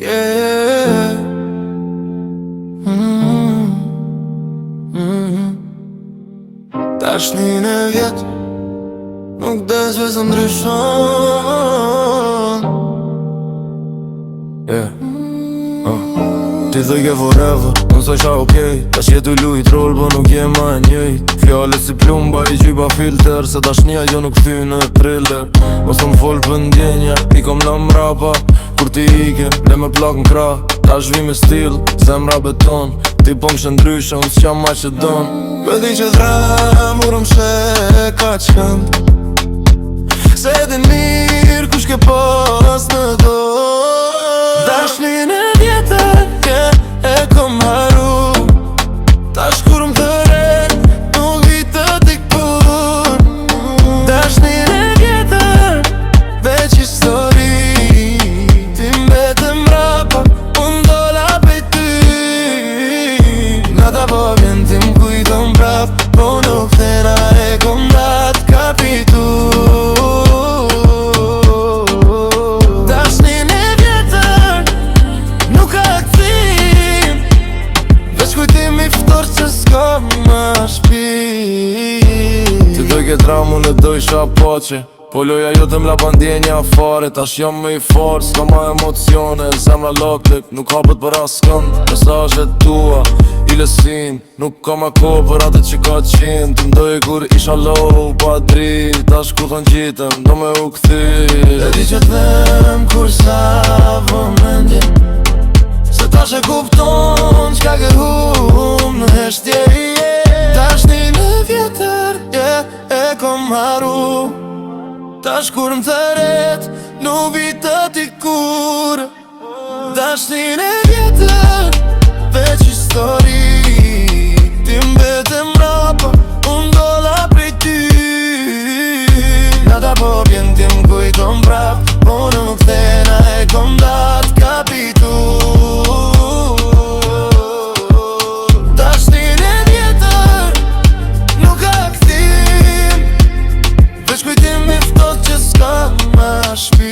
Yeah. Dashnin e vjet nuk des veç ndryshon. Yeah. Ti dhe ke forever, unë sa isha okej. Ta shjetu lujt rol, po nuk je ma e njejt. Fjale si plumba i gjyba filter, se dashnia jo nuk thy në thriller. Mos të m'fol për ndjenja, i kom në mrapa. Kur ti ike, le me plak n'kra. Ta shvi me stil, zemra beton. Ti po m'shë ndryshe, unë s'qam ma që don. Me di që dhram, urëm she ka qënd. Se din mirë kush ke pas në do. Dashnin e vjetër, e kom haru. Tash kur m'thëren, nuk vitë t'i kur. Dashnin e vjetër, veç histori. Ti mbete mrapa, unë dola pej ty. Nga ta po vjen ti m'kujton prap, po nuk thena e kom dat kapitu. Dashnin e vjetër, nuk ka këthim. Veç kujtim i ftor që s'ka ma shpim. Ti doj ke dramu në doj isha poqe, po loja jo të m'la pandjenja fare. Tash jam me i fort, s'ka ma emocione. Zemra loklek, nuk hapët për as kënd. Mesazhet tua, i lesin, nuk ka ma ko për atë që ka qenë. Të mdoj kur isha low, pa drit. Tash ku thon gjitëm, do me u këthi. E di që t'dhem kur sa vëmendje, se tash e kupton qka ke hum në heshtje. Dashnin e vjetër, e kom haru. Tash kur m'thëret, nuk vitë t'i kur. Dashnin e vjetër, veç histori. Ti mbete mrapa, unë dola prej ty. Nata po vjen ti m'kujton prap, po nuk thena e kom dat kapitu. Dashnin e vjetër, nuk ka këthim. Veç kujtim i ftot që s'ka ma shpirt.